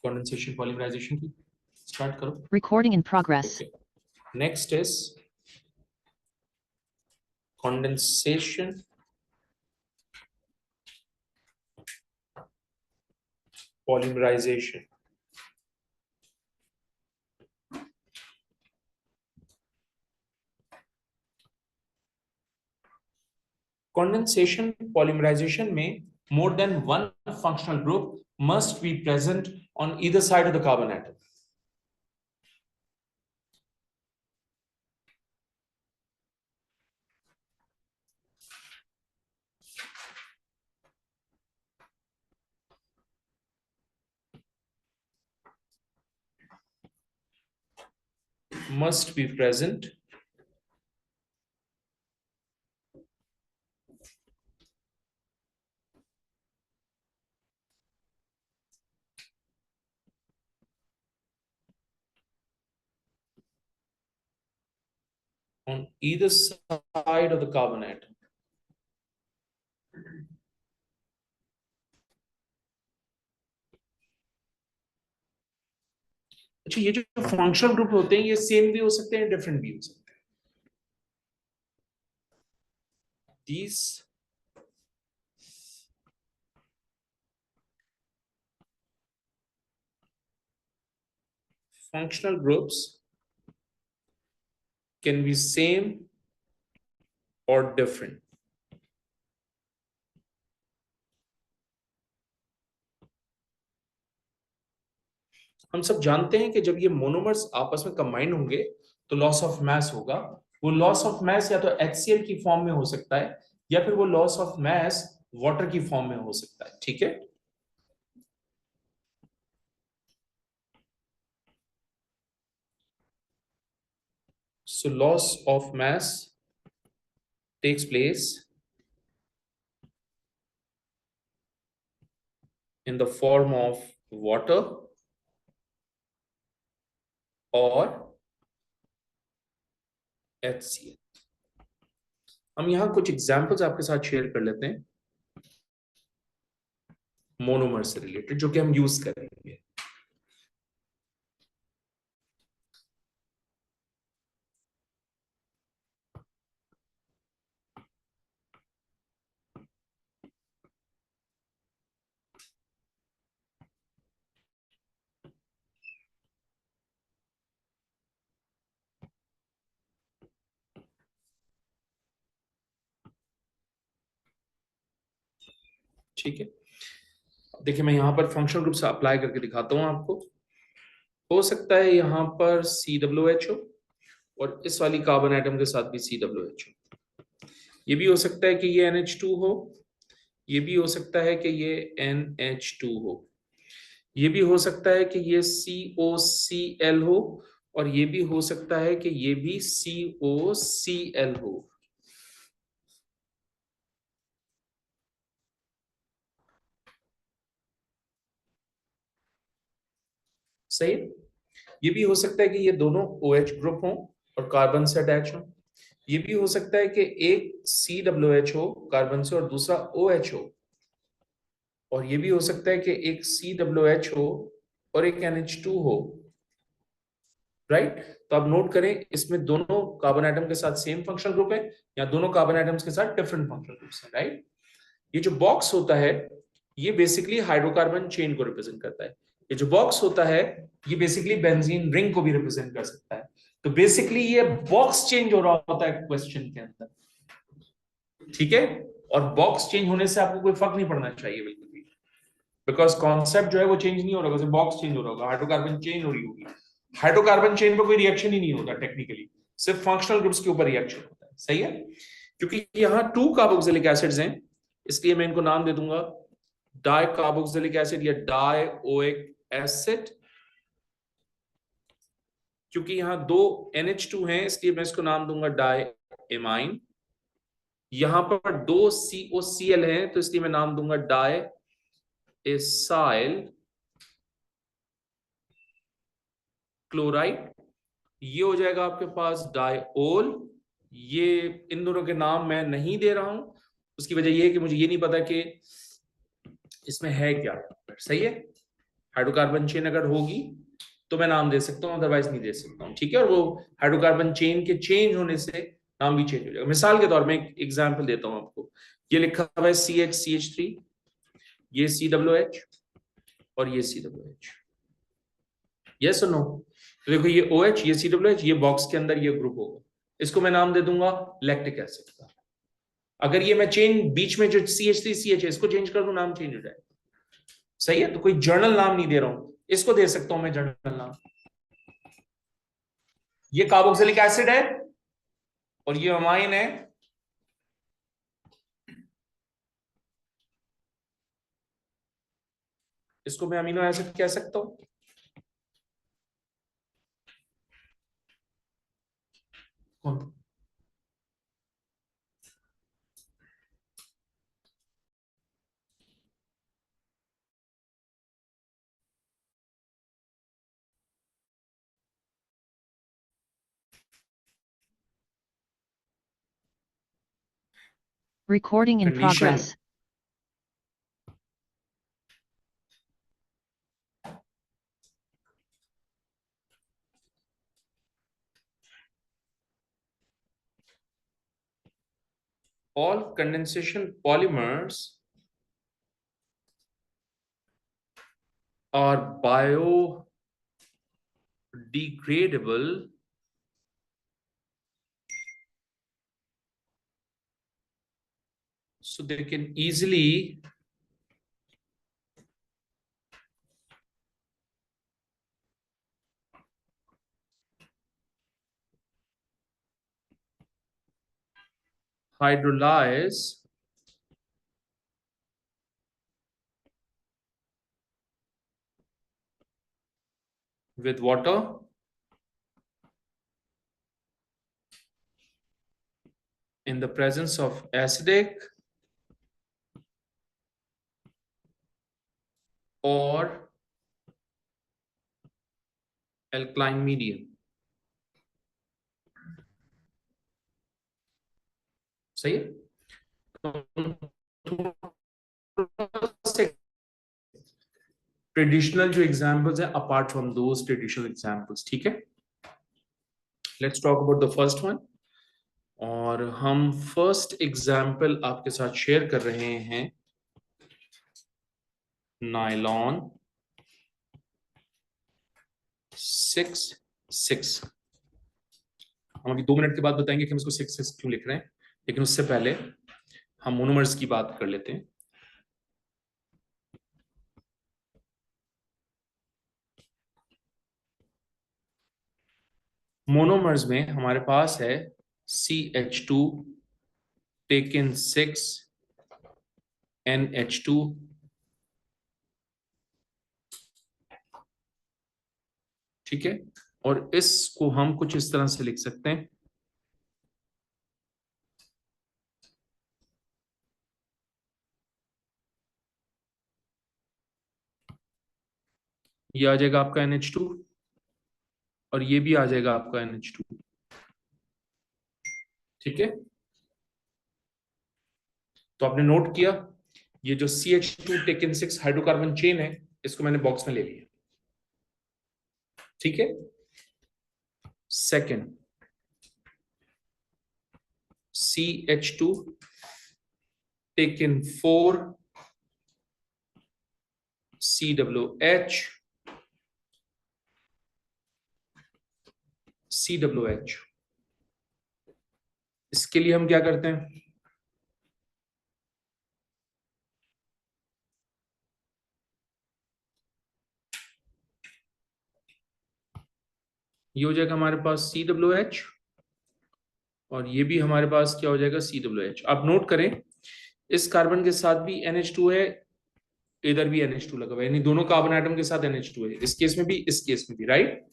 Condensation polymerisation की start करो। Recording in progress. Next is condensation polymerisation. Condensation polymerisation में more than one functional group must be present on either side of the carbon atom. Must be present on either side of the carbon atom. अच्छा, ये जो functional group होते हैं ये same भी हो सकते हैं, डिफरेंट भी हो सकते हैं। These functional groups can be same or different. हम सब जानते हैं कि जब ये मोनोमर्स आपस में कंबाइन होंगे तो लॉस ऑफ मास होगा। वो लॉस ऑफ मास या तो HCl की फॉर्म में हो सकता है या फिर वो लॉस ऑफ मास वाटर की फॉर्म में हो सकता है। ठीक है, so loss of mass takes place in the form of water or HCl। हम यहां कुछ एग्जांपल्स आपके साथ शेयर कर लेते हैं मोनोमर से रिलेटेड, जो कि हम यूज करेंगे। ठीक है, देखिए मैं यहां पर फंक्शनल ग्रुप से अप्लाई करके दिखाता हूं आपको। हो सकता है यहां पर COOH और इस वाली कार्बन एटम के साथ भी COOH हो। ये भी हो सकता है कि ये NH2 हो, ये भी हो सकता है कि ये NH2 हो, ये भी हो सकता है कि ये COCl हो, और ये भी हो सकता है कि ये भी COCl हो। सही है? ये भी हो सकता है कि ये दोनों OH ग्रुप हो और कार्बन से अटैच हो। ये भी हो सकता है कि एक COOH हो कार्बन से और दूसरा OH हो, और ये भी हो सकता है कि एक COOH हो और एक NH2 हो। राइट, तो आप नोट करें इसमें दोनों कार्बन एटम के साथ सेम फंक्शनल ग्रुप है या दोनों कार्बन एटम्स के साथ डिफरेंट फंक्शनल ग्रुप्स हैं। राइट, ये जो बॉक्स होता है ये बेसिकली हाइड्रोकार्बन चेन को रिप्रेजेंट करता है। ये जो बॉक्स होता है ये बेसिकली बेंजीन रिंग को भी रिप्रेजेंट कर सकता है। तो बेसिकली ये बॉक्स चेंज हो रहा होता है क्वेश्चन के अंदर। ठीक है, और बॉक्स चेंज होने से आपको कोई फर्क नहीं पड़ना चाहिए बिल्कुल भी, बिकॉज कॉन्सेप्ट जो है वो चेंज नहीं हो रहा, बॉक्स चेंज हो रहा होगा, हाइड्रोकार्बन चेंज हो रही होगी। हाइड्रोकार्बन चेन पर कोई रिएक्शन ही नहीं होता टेक्निकली, सिर्फ फंक्शनल ग्रुप्स के ऊपर रिएक्शन होता है। सही है, क्योंकि यहाँ 2 कार्बोक्सिलिक एसिड्स हैं इसलिए मैं इनको नाम दे दूंगा डाई कार्बोक्सिलिक एसिड या डाइओइक एसिड। क्योंकि यहाँ 2 NH2 हैं इसलिए मैं इसको नाम दूंगा डाई एमाइन। यहां पर 2 COCl हैं तो इसलिए मैं नाम दूंगा डाई एसाइल क्लोराइड। ये हो जाएगा आपके पास डाइओल। ये इन दोनों के नाम मैं नहीं दे रहा हूं, उसकी वजह ये है कि मुझे ये नहीं पता कि इसमें है क्या। सही है, हाइड्रोकार्बन चेन अगर होगी तो मैं नाम दे सकता हूँ, अदरवाइज नहीं दे सकता हूँ, ठीक है। और वो हाइड्रोकार्बन चेन के चेंज होने से नाम भी चेंज हो जाएगा। मिसाल के तौर में एक एग्जाम्पल देता हूँ आपको, ये लिखा हुआ है CH3, ये COH और ये COH, यस और नो। तो देखो ये OH, ये COH, ये बॉक्स के अंदर ये ग्रुप होगा, इसको मैं नाम दे दूंगा लैक्टिक एसिड का। अगर ये मैं चेन बीच में जो CH3 CH है इसको चेंज कर दूं, नाम चेंज हो जाएगा, सही है। तो कोई जर्नल नाम नहीं दे रहा हूं, इसको दे सकता हूं मैं जर्नल नाम। ये कार्बोक्सिलिक एसिड है और ये अमाइन है, इसको मैं अमीनो एसिड कह सकता हूं। कौन? Recording in condition, progress. all condensation polymers are biodegradable so they can easily hydrolyze with water in the presence of acidic or alkaline medium, सही है। ट्रेडिशनल जो एग्जांपल्स है apart from those traditional examples, ठीक है। Let's talk about the first one. और हम first example आपके साथ शेयर कर रहे हैं नायलॉन 6 हम अभी 2 मिनट के बाद बताएंगे कि हम इसको 6 क्यों लिख रहे हैं, लेकिन उससे पहले हम मोनोमर्स की बात कर लेते हैं। मोनोमर्स में हमारे पास है CH2 टेकन 6 NH2, ठीक है। और इसको हम कुछ इस तरह से लिख सकते हैं, ये आ जाएगा आपका NH2 और ये भी आ जाएगा आपका NH2, ठीक है। तो आपने नोट किया ये जो CH2 टेकन 6 हाइड्रोकार्बन चेन है इसको मैंने बॉक्स में ले लिया, ठीक है। सेकंड CH2 टेकन 4 COH, इसके लिए हम क्या करते हैं, ये हो जाएगा हमारे पास COH और ये भी हमारे पास क्या हो जाएगा COH। आप नोट करें इस कार्बन के साथ भी NH2 है, इधर भी NH2 लगा हुआ है, यानी दोनों कार्बन एटम के साथ NH2 है, इस केस में भी इस केस में भी, राइट।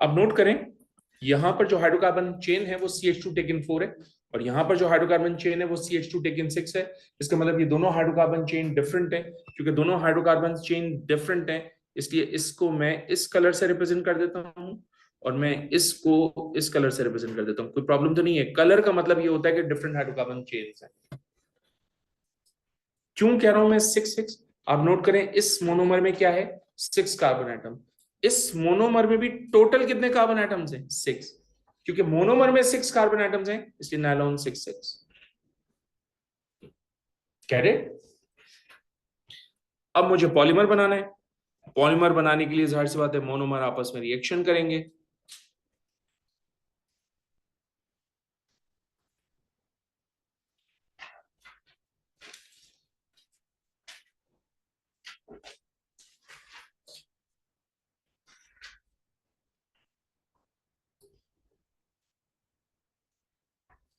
अब नोट करें यहां पर जो हाइड्रोकार्बन चेन है वो CH2 टेकन 4 है और यहां पर जो हाइड्रोकार्बन चेन है वो CH2 टेकन 6 है। इसका मतलब ये दोनों हाइड्रोकार्बन चेन डिफरेंट है। क्योंकि दोनों हाइड्रोकार्बन चेन डिफरेंट है इसलिए इसको मैं इस कलर से रिप्रेजेंट कर देता हूं और मैं इसको इस कलर से रिप्रेजेंट कर देता हूं। कोई प्रॉब्लम तो नहीं है, कलर का मतलब ये होता है कि डिफरेंट हाइड्रोकार्बन चेन्स है, क्यों कह रहा हूं मैं 6 6? आप नोट करें, इस मोनोमर में क्या है, 6 कार्बन एटम। इस मोनोमर में भी टोटल कितने कार्बन एटम्स हैं, 6। क्योंकि मोनोमर में 6 कार्बन एटम्स हैं, इसलिए नायलॉन 6 6। कह रहे, अब मुझे पॉलीमर बनाना है। पॉलीमर बनाने के लिए जाहिर सी बात है मोनोमर आपस में रिएक्शन करेंगे।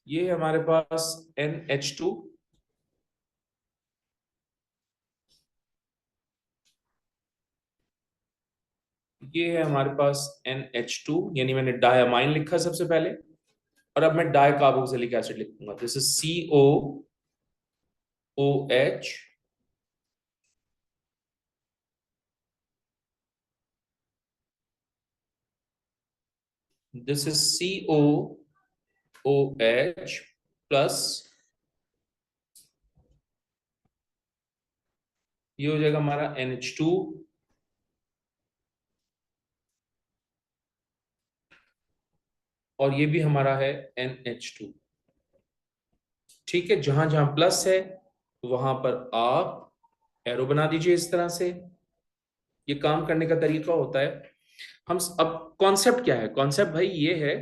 ये है हमारे पास NH2, ये है हमारे पास NH2, यानी मैंने डायमाइन लिखा सबसे पहले, और अब मैं डाई कार्बोक्सिलिक एसिड लिखूंगा। This is COOH, this is COOH plus, ये हो जाएगा हमारा NH2, और ये भी हमारा है NH2। ठीक है, जहां जहां प्लस है वहां पर आप एरो बना दीजिए इस तरह से। ये काम करने का तरीका होता है। हम अब कॉन्सेप्ट क्या है, कॉन्सेप्ट भाई ये है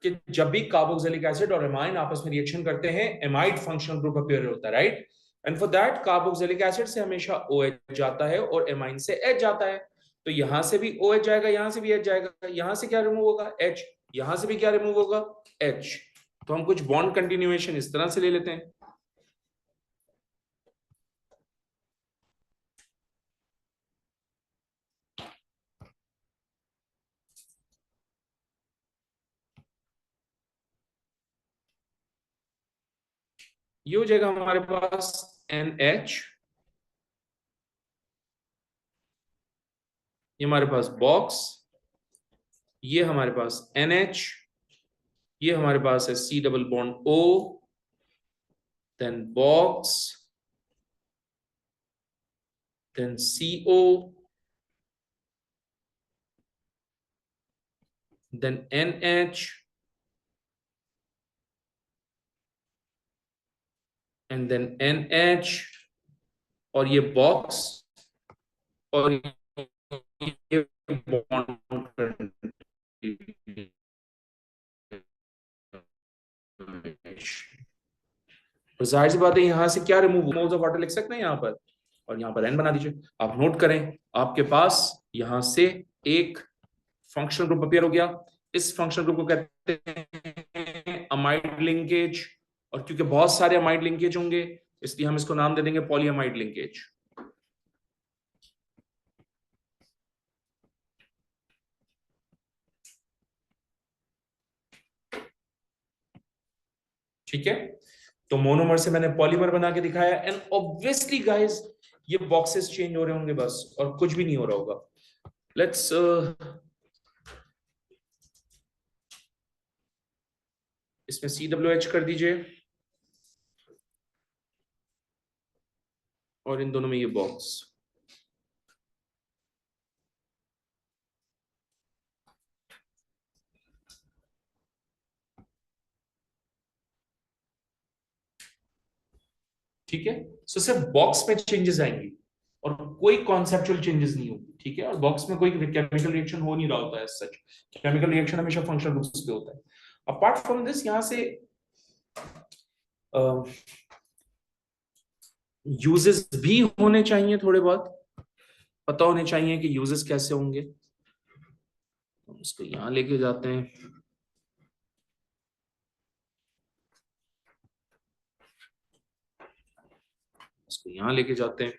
कि जब भी कार्बोक्सिलिक एसिड और एमाइन आपस में रिएक्शन करते हैं, एमाइड फंक्शनल ग्रुप अपीयर होता है, right. And for that carboxylic acid से हमेशा OH जाता है और एमाइन से H जाता है। तो यहां से भी OH जाएगा, यहां से भी H जाएगा, यहां से क्या रिमूव होगा, H, यहां से भी क्या रिमूव होगा, H। तो हम कुछ बॉन्ड कंटिन्यूएशन इस तरह से ले लेते हैं। ये हो जाएगा हमारे पास NH, ये हमारे पास बॉक्स, ये हमारे पास NH, ये हमारे पास है C double bond O, then box, then CO, then NH, and then NH, और ये बॉक्स, और ये बॉन्ड। तो जाहिर सी बात है यहां से क्या रिमूव, मोल्स ऑफ वाटर लिख सकते हैं यहां पर, और यहां पर N बना दीजिए। आप नोट करें, आपके पास यहां से एक फंक्शनल ग्रुप अपीयर हो गया। इस फंक्शनल ग्रुप को कहते हैं अमाइड लिंकेज, और क्योंकि बहुत सारे अमाइड लिंकेज होंगे इसलिए हम इसको नाम दे देंगे पॉलीअमाइड लिंकेज। ठीक है, तो मोनोमर से मैंने पॉलीमर बना के दिखाया, एंड ऑब्वियसली गाइस ये बॉक्सेस चेंज हो रहे होंगे बस, और कुछ भी नहीं हो रहा होगा। लेट्स इसमें COOH कर दीजिए, और इन दोनों में ये बॉक्स। ठीक है, सो सिर्फ बॉक्स में चेंजेस आएंगी और कोई कॉन्सेप्चुअल चेंजेस नहीं होगी। ठीक है, और बॉक्स में कोई केमिकल रिएक्शन हो नहीं रहा होता है, सच केमिकल रिएक्शन हमेशा फंक्शनल ग्रुप्स पे होता है। अपार्ट फ्रॉम दिस यहां से यूजेस भी होने चाहिए, थोड़े बहुत पता होने चाहिए कि यूजेस कैसे होंगे। हम इसको यहां लेके जाते हैं, इसको यहां लेके जाते हैं,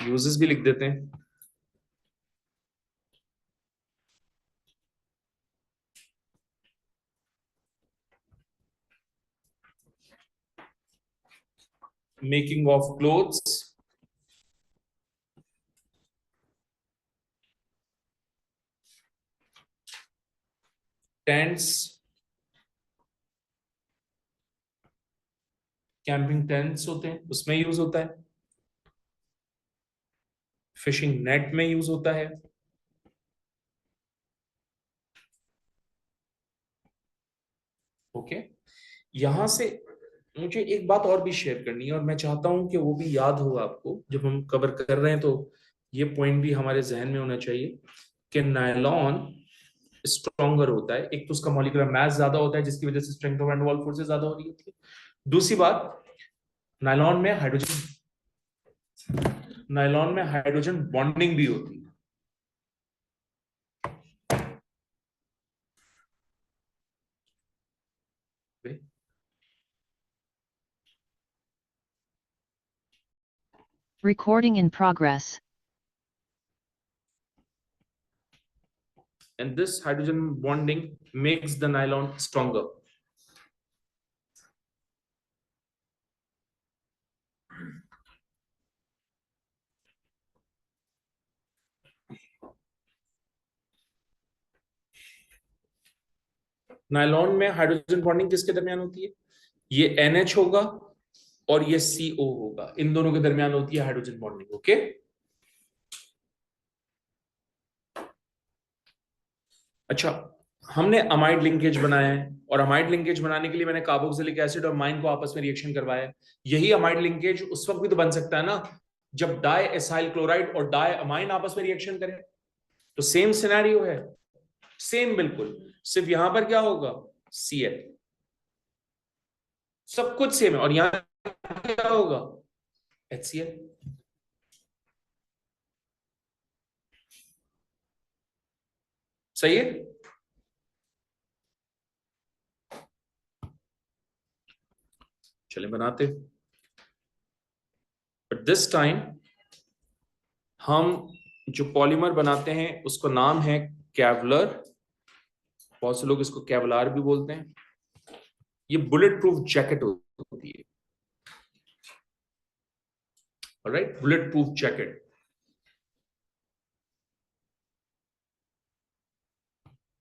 यूजेस भी लिख देते हैं। Making of clothes, tents, camping tents होते हैं उसमें यूज होता है। फिशिंग नेट में यूज होता है। ओके, यहां से मुझे एक बात और भी शेयर करनी है और मैं चाहता हूं कि वो भी याद हो आपको जब हम कवर कर रहे हैं, तो ये पॉइंट भी हमारे जहन में होना चाहिए कि नायलॉन स्ट्रॉन्गर होता है। एक तो उसका मॉलिक्यूलर मास ज्यादा होता है जिसकी वजह से स्ट्रेंथ ऑफ वैन वाल फोर्सेस ज्यादा हो रही होती है। दूसरी बात, नायलॉन में हाइड्रोजन नायलॉन में हाइड्रोजन बॉन्डिंग भी होती है। Recording in progress. And this hydrogen bonding makes the nylon stronger. Nylon में हाइड्रोजन बॉन्डिंग किसके दरमियान होती है? ये NH होगा और ये CO होगा, इन दोनों के दरमियान होती है हाइड्रोजन बॉन्डिंग। ओके, अच्छा, हमने अमाइड लिंकेज बनाया है और अमाइड लिंकेज बनाने के लिए मैंने कार्बोक्सिलिक एसिड और माइन को आपस में रिएक्शन करवाया है। यही अमाइड लिंकेज उस वक्त भी तो बन सकता है ना जब डाई एसाइल क्लोराइड और डाई अमाइन आपस में रिएक्शन करें। तो सेम सिनेरियो है, सेम बिल्कुल, सिर्फ यहां पर क्या होगा, Cl, सब कुछ सेम है, और यहां क्या होगा, HCl। सही है। चले बनाते, बट दिस टाइम हम जो पॉलीमर बनाते हैं उसका नाम है कैवलर। बहुत से लोग इसको कैवलार भी बोलते हैं। ये बुलेट प्रूफ जैकेट होती है। Alright, bullet proof jacket.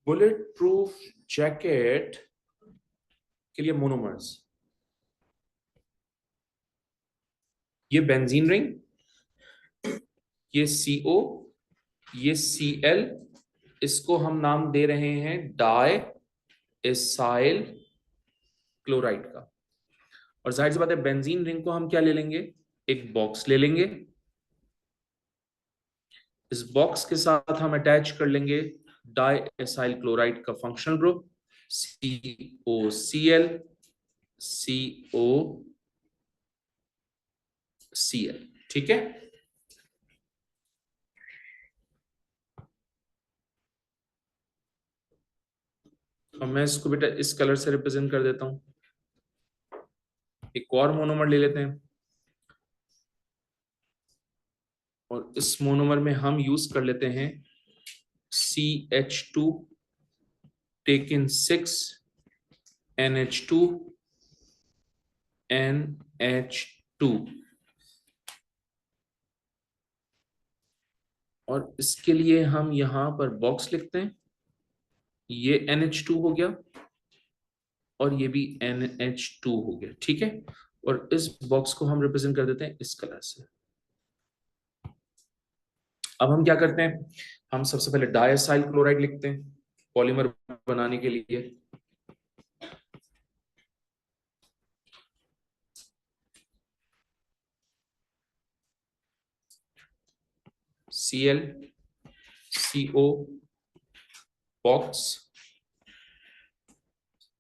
Bullet proof jacket के लिए मोनोमर्स, ये बेंजीन रिंग, ये CO, ये Cl, इसको हम नाम दे रहे हैं डाई एसाइल क्लोराइड का। और जाहिर सी बात है बेंजीन रिंग को हम क्या ले लेंगे, एक बॉक्स ले लेंगे। इस बॉक्स के साथ हम अटैच कर लेंगे डाई एसाइल क्लोराइड का फंक्शनल ग्रुप COCl COCl। ठीक है, और मैं इसको बेटा इस कलर से रिप्रेजेंट कर देता हूं। एक और मोनोमर ले लेते हैं और इस मोनोमर में हम यूज कर लेते हैं CH2 टेकन 6 NH2 NH2, और इसके लिए हम यहां पर बॉक्स लिखते हैं। ये NH2 हो गया और ये भी NH2 हो गया। ठीक है, और इस बॉक्स को हम रिप्रेजेंट कर देते हैं इस कलर से। अब हम क्या करते हैं, हम सबसे पहले डाइएसाइल क्लोराइड लिखते हैं पॉलीमर बनाने के लिए। Cl CO box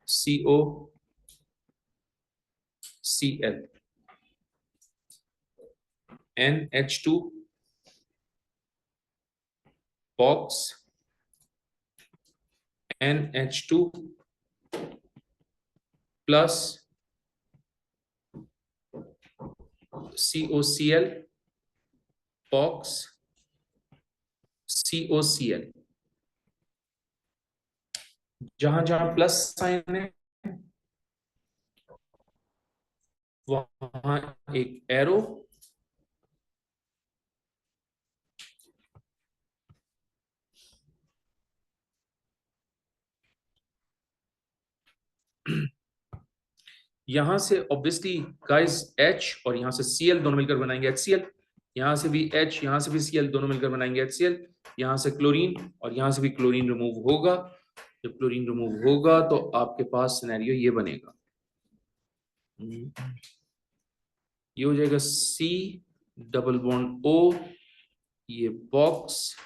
CO Cl NH2 box NH2 plus COCl box COCl। जहां जहां प्लस साइन है वहां एक एरो, यहां से ऑब्वियसली गाइस H और यहां से Cl दोनों मिलकर बनाएंगे HCl। यहाँ से भी H, यहाँ से भी Cl, दोनों मिलकर बनाएंगे HCl, यहाँ से क्लोरीन और यहाँ से भी क्लोरीन रिमूव होगा। जब क्लोरीन रिमूव होगा तो आपके पास सिनेरियो ये बनेगा, ये हो जाएगा C डबल बॉन्ड O, ये box,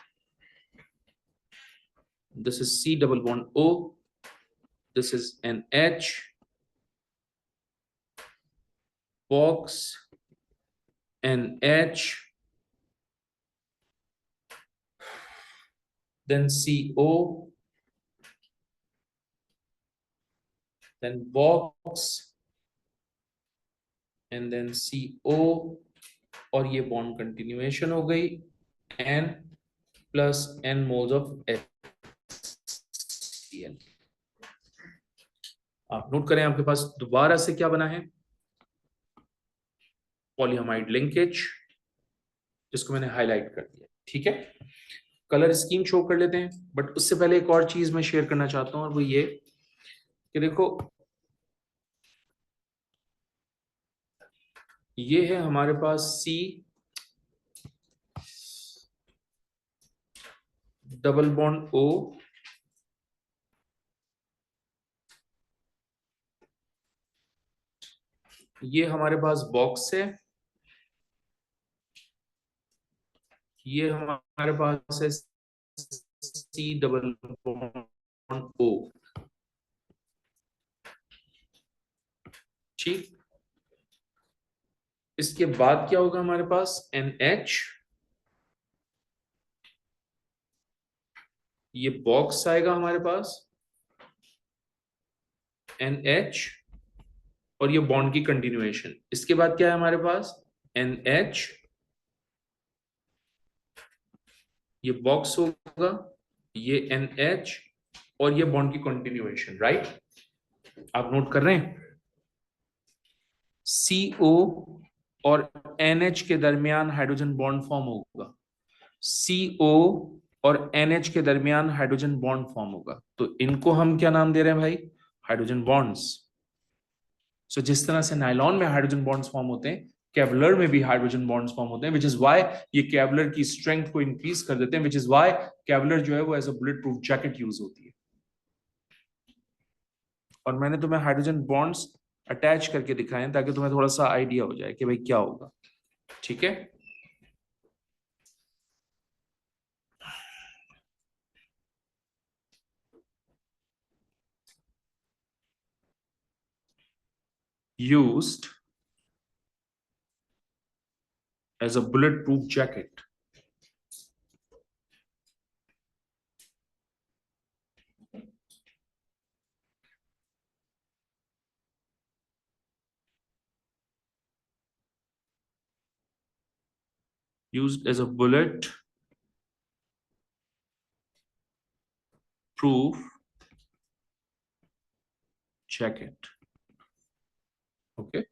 this is C double bond O, this is an H, box, an H, then CO, then box, and then CO, और ये बॉन्ड कंटिन्यूएशन हो गई, N plus N moles of HCl। आप note करें, आपके पास दोबारा से क्या बना है, पॉलीहामाइड लिंकेज, जिसको मैंने हाईलाइट कर दिया। ठीक है, कलर स्कीम शो कर लेते हैं, बट उससे पहले एक और चीज मैं शेयर करना चाहता हूं, और वो ये कि देखो, ये है हमारे पास C डबल बॉन्ड O, ये हमारे पास बॉक्स है, ये हमारे पास है C डबल बॉन्ड O। ठीक, इसके बाद क्या होगा हमारे पास, NH, ये बॉक्स आएगा हमारे पास, NH, और ये बॉन्ड की कंटिन्यूएशन। इसके बाद क्या है हमारे पास, NH, ये बॉक्स होगा, ये NH, और ये बॉन्ड की कंटिन्यूएशन। राइट, आप नोट कर रहे हैं, CO और NH के दरमियान हाइड्रोजन बॉन्ड फॉर्म होगा, CO और NH के दरमियान हाइड्रोजन बॉन्ड फॉर्म होगा, तो इनको हम क्या नाम दे रहे हैं भाई, हाइड्रोजन बॉन्ड्स। सो जिस तरह से नायलॉन में हाइड्रोजन बॉन्ड्स फॉर्म होते हैं, केवलर में भी हाइड्रोजन बॉन्ड्स फॉर्म होते हैं, विच इज वाई ये केवलर की स्ट्रेंथ को इंक्रीज कर देते हैं, विच इज वाई केवलर जो है वो as a bullet proof jacket use होती है। और मैंने तुम्हें हाइड्रोजन बॉन्ड्स अटैच करके दिखाए हैं ताकि तुम्हें थोड़ा सा आइडिया हो जाए कि भाई क्या होगा। ठीक है, used as a bulletproof jacket. Used as a bullet proof jacket. Okay.